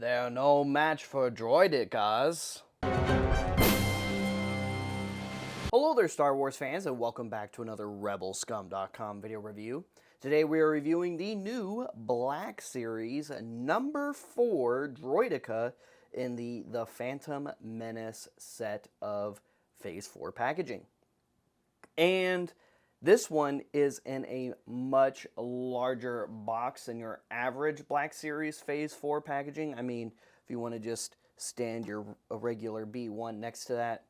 They're no match for Droidekas. Hello there, Star Wars fans, and welcome back to another RebelScum.com video review. Today we are reviewing the new Black Series number 4 Droideka in the Phantom Menace set of Phase 4 packaging. And this one is in a much larger box than your average Black Series Phase 4 packaging. I mean, if you want to just stand your regular B1 next to that,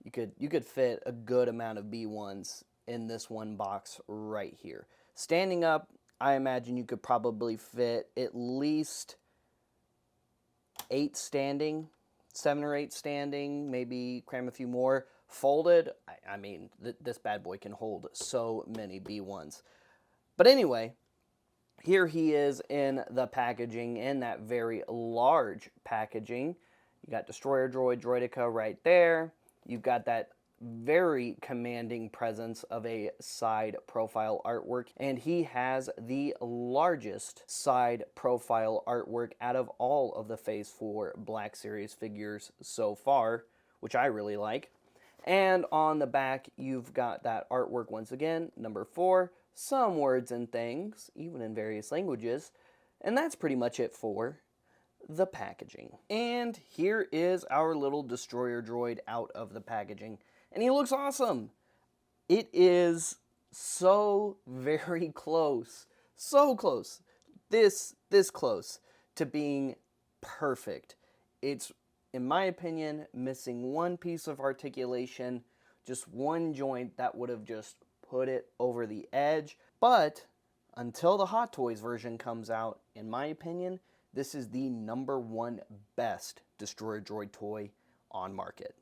you could fit a good amount of B1s in this one box right here. Standing up, I imagine you could probably fit at least 8 standing, 7 or 8 standing, maybe cram a few more. Folded, I mean, this bad boy can hold so many B1s. But anyway, here he is in the packaging, in that very large packaging. You got Destroyer Droid, Droideka right there. You've got that very commanding presence of a side profile artwork, and he has the largest side profile artwork out of all of the Phase 4 Black Series figures so far, which I really like. And on the back, you've got that artwork once again, number 4, some words and things, even in various languages, and that's pretty much it for the packaging. And here is our little Destroyer Droid out of the packaging, and he looks awesome. It is so very close, so close, this close to being perfect. It's, in my opinion, missing one piece of articulation, just one joint that would have just put it over the edge. But until the Hot Toys version comes out, in my opinion, this is the #1 best Destroyer Droid toy on market.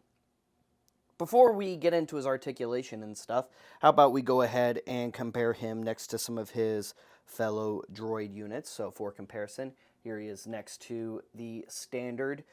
Before we get into his articulation and stuff, how about we go ahead and compare him next to some of his fellow droid units. So for comparison, here he is next to the standard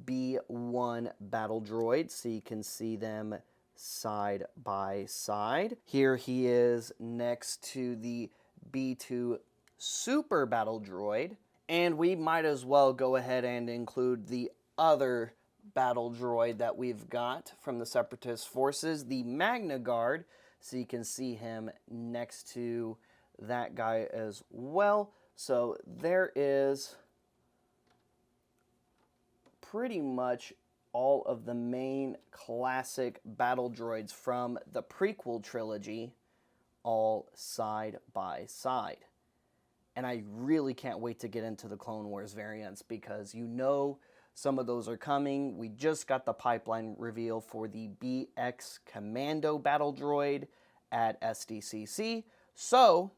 B1 battle droid, so you can see them side by side. Here he is next to the B2 super battle droid, and we might as well go ahead and include the other battle droid that we've got from the Separatist forces, the Magna Guard, so you can see him next to that guy as well. So there is pretty much all of the main classic battle droids from the prequel trilogy all side by side. And I really can't wait to get into the Clone Wars variants, because you know some of those are coming. We just got the pipeline reveal for the BX Commando battle droid at SDCC, so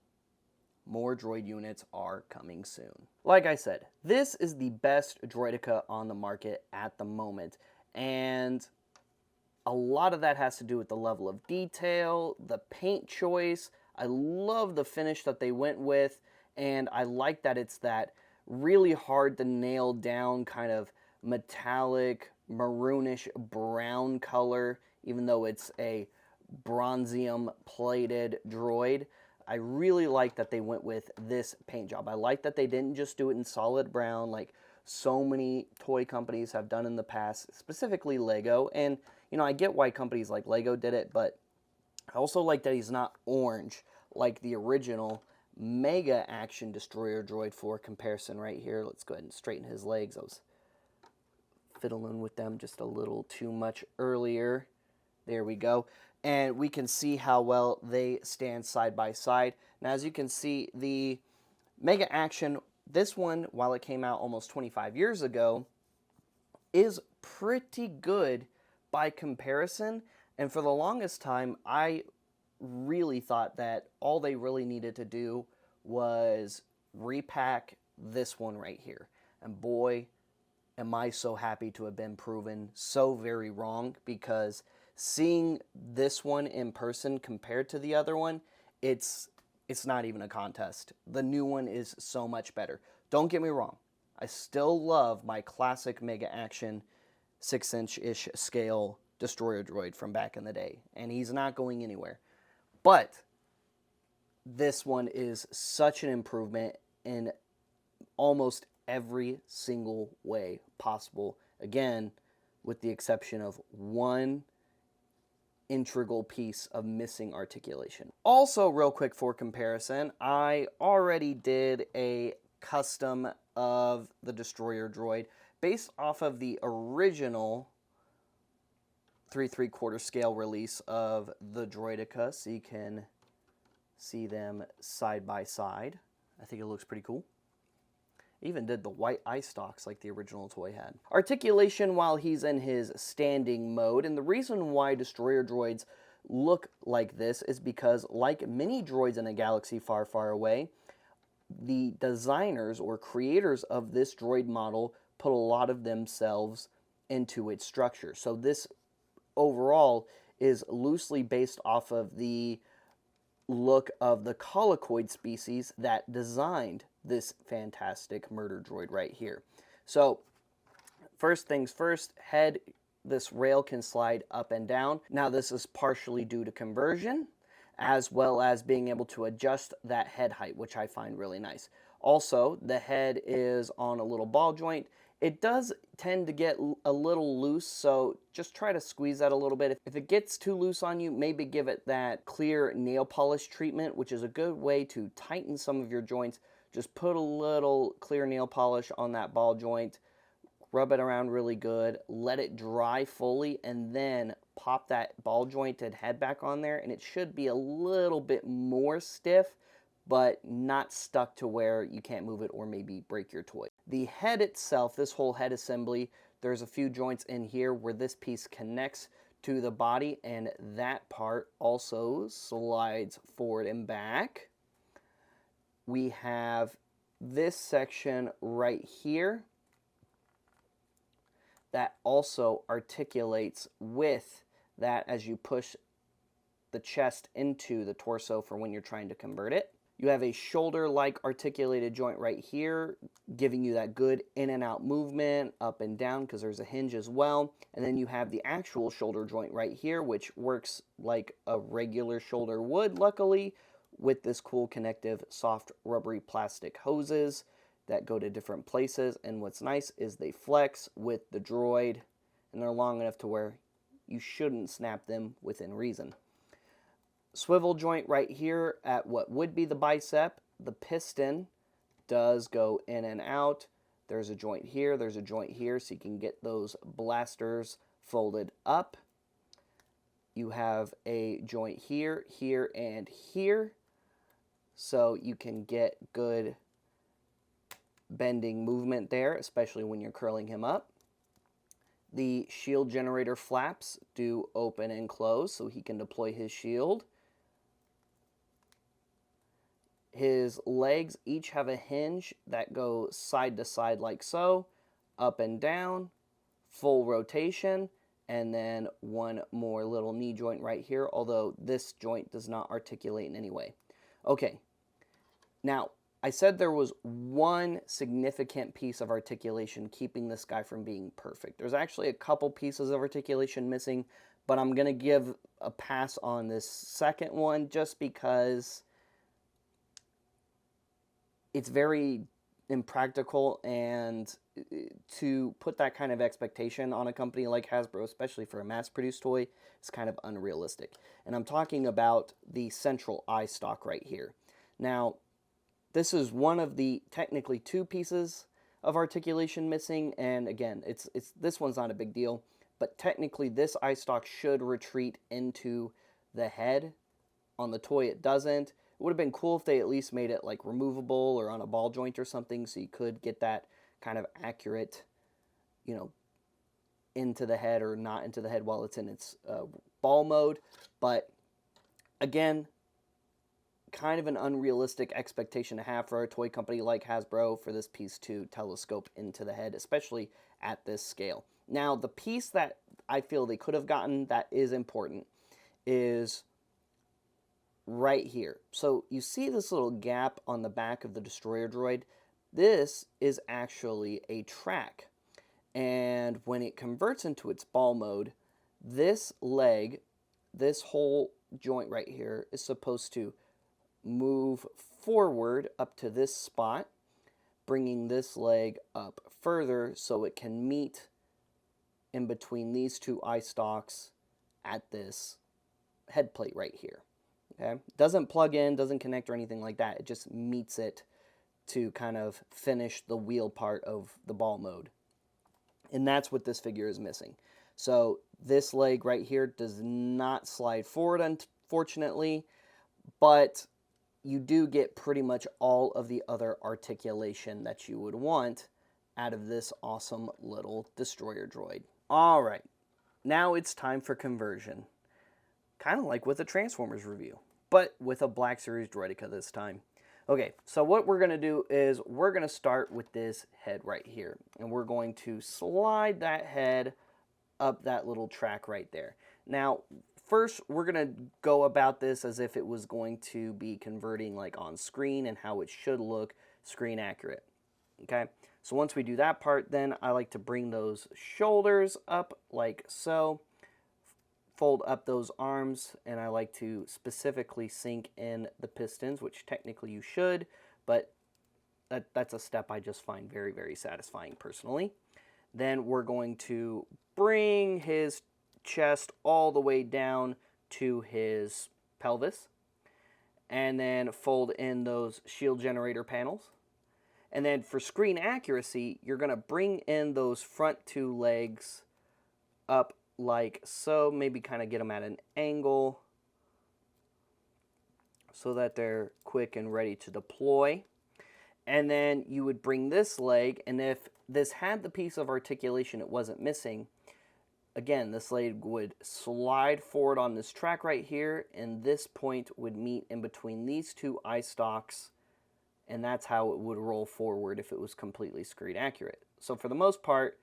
more droid units are coming soon. Like I said, this is the best Droideka on the market at the moment, and a lot of that has to do with the level of detail, the paint choice. I love the finish that they went with, and I like that it's that really hard to nail down kind of metallic, maroonish brown color, even though it's a bronzium plated droid. I really like that they went with this paint job. I like that they didn't just do it in solid brown like so many toy companies have done in the past, specifically Lego. And, you know, I get why companies like Lego did it, but I also like that he's not orange like the original Mega Action Destroyer Droid. For comparison right here, let's go ahead and straighten his legs. I was fiddling with them just a little too much earlier. There we go. And we can see how well they stand side by side. Now, as you can see, the Mega Action, this one, while it came out almost 25 years ago, is pretty good by comparison. And for the longest time, I really thought that all they really needed to do was repack this one right here. And boy, am I so happy to have been proven so very wrong, because seeing this one in person compared to the other one, it's not even a contest. The new one is so much better. Don't get me wrong. I still love my classic Mega Action 6-inch-ish scale Destroyer Droid from back in the day, and he's not going anywhere. But this one is such an improvement in almost every single way possible. Again, with the exception of one integral piece of missing articulation. Also, real quick for comparison, I already did a custom of the Destroyer Droid based off of the original 3 3/4 scale release of the Droideka, so you can see them side by side. I think it looks pretty cool. Even did the white eye stalks like the original toy had. Articulation while he's in his standing mode, and the reason why Destroyer droids look like this is because, like many droids in a galaxy far, far away, the designers or creators of this droid model put a lot of themselves into its structure. So this overall is loosely based off of the look of the colicoid species that designed this fantastic murder droid right here. So first things first, head, this rail can slide up and down. Now this is partially due to conversion, as well as being able to adjust that head height, which I find really nice. Also, the head is on a little ball joint. It does tend to get a little loose, so just try to squeeze that a little bit. If it gets too loose on you, maybe give it that clear nail polish treatment, which is a good way to tighten some of your joints. Just put a little clear nail polish on that ball joint, rub it around really good, let it dry fully, and then pop that ball jointed head back on there, and it should be a little bit more stiff, but not stuck to where you can't move it or maybe break your toy. The head itself, this whole head assembly, there's a few joints in here where this piece connects to the body, and that part also slides forward and back. We have this section right here that also articulates with that as you push the chest into the torso for when you're trying to convert it. You have a shoulder-like articulated joint right here, giving you that good in and out movement, up and down, because there's a hinge as well. And then you have the actual shoulder joint right here, which works like a regular shoulder would, luckily, with this cool connective soft rubbery plastic hoses that go to different places. And what's nice is they flex with the droid, and they're long enough to where you shouldn't snap them within reason. Swivel joint right here at what would be the bicep. The piston does go in and out. There's a joint here, there's a joint here, so you can get those blasters folded up. You have a joint here, here, and here, so you can get good bending movement there, especially when you're curling him up. The shield generator flaps do open and close, so he can deploy his shield. His legs each have a hinge that goes side to side like so, up and down, full rotation, and then one more little knee joint right here, although this joint does not articulate in any way. Okay, now I said there was one significant piece of articulation keeping this guy from being perfect. There's actually a couple pieces of articulation missing, but I'm going to give a pass on this second one just because it's very impractical, and to put that kind of expectation on a company like Hasbro, especially for a mass-produced toy, is kind of unrealistic. And I'm talking about the central eye stalk right here. Now, this is one of the technically two pieces of articulation missing, and again, this one's not a big deal, but technically this eye stalk should retreat into the head. On the toy it doesn't. It would have been cool if they at least made it like removable or on a ball joint or something, so you could get that kind of accurate, you know, into the head or not into the head while it's in its ball mode. But again, kind of an unrealistic expectation to have for a toy company like Hasbro for this piece to telescope into the head, especially at this scale. Now, the piece that I feel they could have gotten that is important is right here. So you see this little gap on the back of the Destroyer droid? This is actually a track. And when it converts into its ball mode, this leg, this whole joint right here, is supposed to move forward up to this spot. bringing this leg up further so it can meet in between these two eye stalks at this head plate right here. Okay, doesn't plug in, doesn't connect or anything like that. It just meets it to kind of finish the wheel part of the ball mode. And that's what this figure is missing. So this leg right here does not slide forward, unfortunately, but you do get pretty much all of the other articulation that you would want out of this awesome little destroyer droid. All right, now it's time for conversion. Kind of like with a Transformers review, but with a Black Series Droideka this time. Okay, so what we're going to do is we're going to start with this head right here. And we're going to slide that head up that little track right there. Now, first, we're going to go about this as if it was going to be converting like on screen and how it should look screen accurate. Okay, so once we do that part, then I like to bring those shoulders up like so. Fold up those arms, and I like to specifically sink in the pistons, which technically you should, but that's a step I just find very, very satisfying personally. Then we're going to bring his chest all the way down to his pelvis, and then fold in those shield generator panels. And then for screen accuracy, you're going to bring in those front two legs up like so, maybe kind of get them at an angle so that they're quick and ready to deploy. And then you would bring this leg, and if this had the piece of articulation it wasn't missing, again, this leg would slide forward on this track right here, and this point would meet in between these two eye stalks, and that's how it would roll forward if it was completely screen accurate. So for the most part,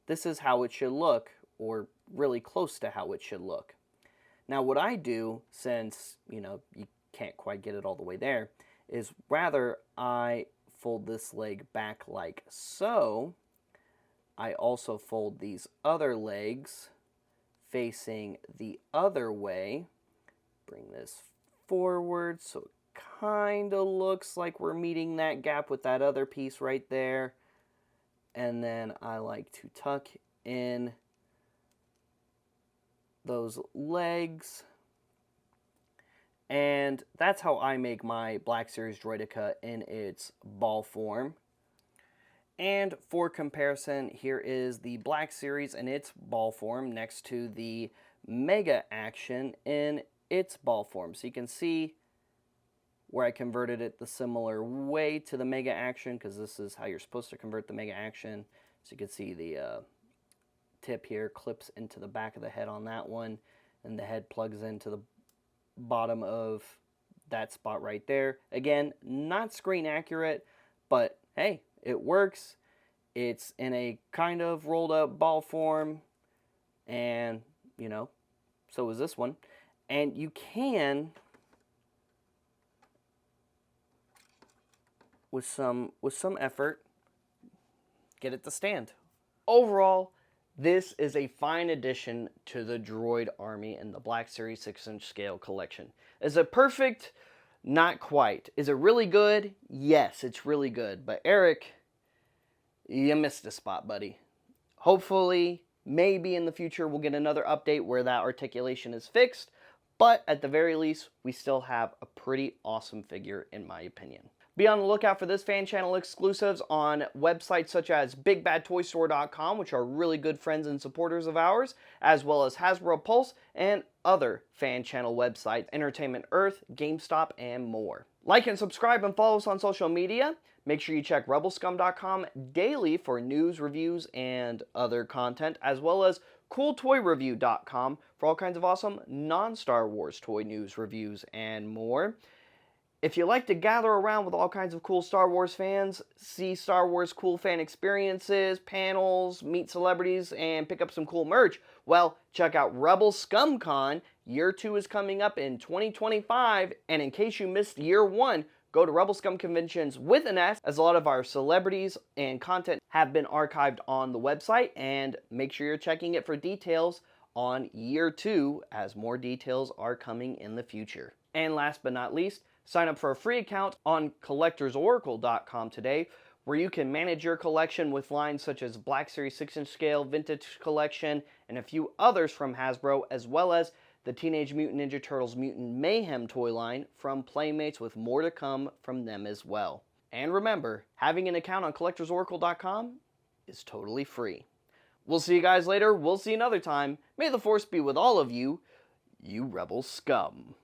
this is how it should look, or really close to how it should look. Now what I do, since you can't quite get it all the way there, is rather I fold this leg back like so. I also fold these other legs facing the other way. Bring this forward so it kind of looks like we're meeting that gap with that other piece right there. And then I like to tuck in those legs, and that's how I make my Black Series Droideka in its ball form. And for comparison, here is the Black Series in its ball form next to the Mega Action in its ball form. So you can see where I converted it the similar way to the Mega Action, because this is how you're supposed to convert the Mega Action. So you can see the tip here clips into the back of the head on that one, and the head plugs into the bottom of that spot right there. Again, not screen accurate, but hey, it works. It's in a kind of rolled up ball form, and so is this one. And you can, with some effort, get it to stand. Overall, this is a fine addition to the Droid Army in the Black Series 6-inch scale collection. Is it perfect? Not quite. Is it really good? Yes, it's really good. But Eric, you missed a spot, buddy. Hopefully, maybe in the future, we'll get another update where that articulation is fixed. But at the very least, we still have a pretty awesome figure, in my opinion. Be on the lookout for this fan channel exclusives on websites such as BigBadToyStore.com, which are really good friends and supporters of ours, as well as Hasbro Pulse and other fan channel websites, Entertainment Earth, GameStop, and more. Like and subscribe and follow us on social media. Make sure you check RebelScum.com daily for news, reviews, and other content, as well as CoolToyReview.com for all kinds of awesome non-Star Wars toy news, reviews, and more. If you like to gather around with all kinds of cool Star Wars fans, see Star Wars cool fan experiences, panels, meet celebrities, and pick up some cool merch, well, check out Rebel Scum Con. Year 2 is coming up in 2025, and in case you missed Year 1, go to Rebel Scum Conventions with an S, as a lot of our celebrities and content have been archived on the website, and make sure you're checking it for details on Year 2, as more details are coming in the future. And last but not least, sign up for a free account on CollectorsOracle.com today where you can manage your collection with lines such as Black Series 6-inch scale, Vintage Collection, and a few others from Hasbro, as well as the Teenage Mutant Ninja Turtles Mutant Mayhem toy line from Playmates, with more to come from them as well. And remember, having an account on CollectorsOracle.com is totally free. We'll see you guys later. We'll see you another time. May the Force be with all of you, you Rebel scum.